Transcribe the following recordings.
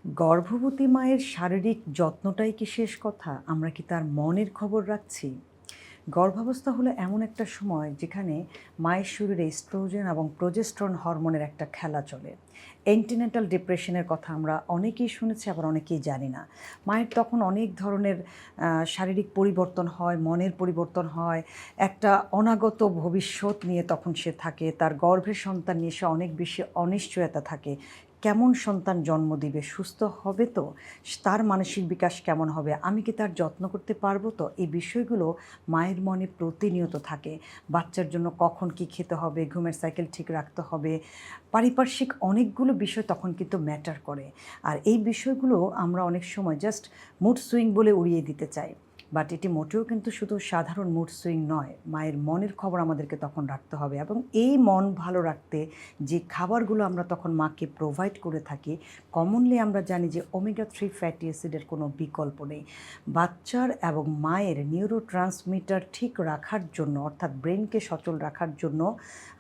গর্ভবতী মায়ের শারীরিক যত্নটাই কি শেষ কথা? আমরা কি তার মনের খবর রাখছি? গর্ভাবস্থা হলো এমন একটা সময় যেখানে মায়ের শরীরে এস্ট্রোজেন এবং প্রোজেস্টেরন হরমোনের একটা খেলা চলে। অ্যান্টিনেটাল ডিপ্রেশনের কথা আমরা অনেকেই শুনেছি, আবার অনেকেই জানি না। মায়ের তখন অনেক ধরনের শারীরিক পরিবর্তন হয়, মনের পরিবর্তন হয়। একটা অনাগত ভবিষ্যৎ নিয়ে তখন সে থাকে। তার গর্ভের সন্তান নিয়ে সে অনেক বেশি অনিশ্চয়তা থাকে। কেমন সন্তান জন্ম দিবে? সুস্থ হবে তো? তার মানসিক বিকাশ কেমন হবে? আমি কি তার যত্ন করতে পারবো তো? এই বিষয়গুলো মায়ের মনে প্রতিনিয়ত থাকে। বাচ্চার জন্য কখন কি খেতে হবে, ঘুমের সাইকেল ঠিক রাখতে হবে। পারিপার্শ্বিক অনেকগুলো বিষয় তখন কিন্তু ম্যাটার করে। আর এই বিষয়গুলো আমরা অনেক সময় জাস্ট মুড সুইং বলে উড়িয়ে দিতে চাই। বাট এটি মোটেও কিন্তু শুধু সাধারণ মুড সুইং নয়। মায়ের মনের খবর আমাদেরকে তখন রাখতে হবে এবং এই মন ভালো রাখতে যে খাবারগুলো আমরা তখন মাকে প্রোভাইড করে থাকি, কমনলি আমরা জানি যে ওমেগা-3 ফ্যাটি অ্যাসিডের কোনো বিকল্প নেই। বাচ্চার এবং মায়ের নিউরোট্রান্সমিটার ঠিক রাখার জন্য, অর্থাৎ ব্রেইনকে সচল রাখার জন্য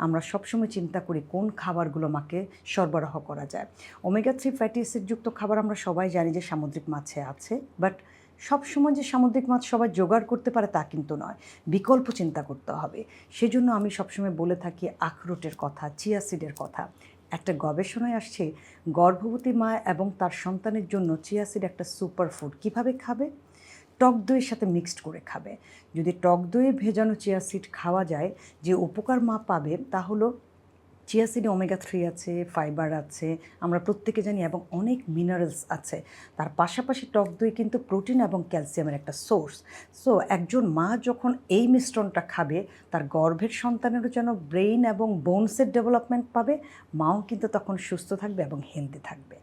আমরা সবসময় চিন্তা করি কোন খাবারগুলো মাকে সরবরাহ করা যায়। ওমেগা-3 ফ্যাটি অ্যাসিডযুক্ত খাবার আমরা সবাই জানি যে সামুদ্রিক মাছে আছে, বাট সবসময় যে সামুদ্রিক মাছ সবাই জোগাড় করতে পারে তা কিন্তু নয়। বিকল্প চিন্তা করতে হবে। সেজন্য আমি সবসময় বলে থাকি আখরোটের কথা, চিয়া সিডের কথা। একটা গবেষণায় আসছে গর্ভবতী মা এবং তার সন্তানের জন্য চিয়া সিড একটা সুপার ফুড। কীভাবে খাবে? টক দইয়ের সাথে মিক্সড করে খাবে। যদি টক দইয়ে ভেজানো চিয়া সিড খাওয়া যায়, যে উপকার মা পাবে তা হলো চিয়া সিডে ওমেগা-3 আছে, ফাইবার আছে, আমরা প্রত্যেকে জানি, এবং অনেক মিনারেলস আছে। তার পাশাপাশি টক দই কিন্তু প্রোটিন এবং ক্যালসিয়ামের একটা সোর্স। সো একজন মা যখন এই মিশ্রণটা খাবে, তার গর্ভের সন্তানেরও যেন ব্রেইন এবং বোনসের ডেভেলপমেন্ট পাবে, মাও কিন্তু তখন সুস্থ থাকবে এবং হেলদি থাকবে।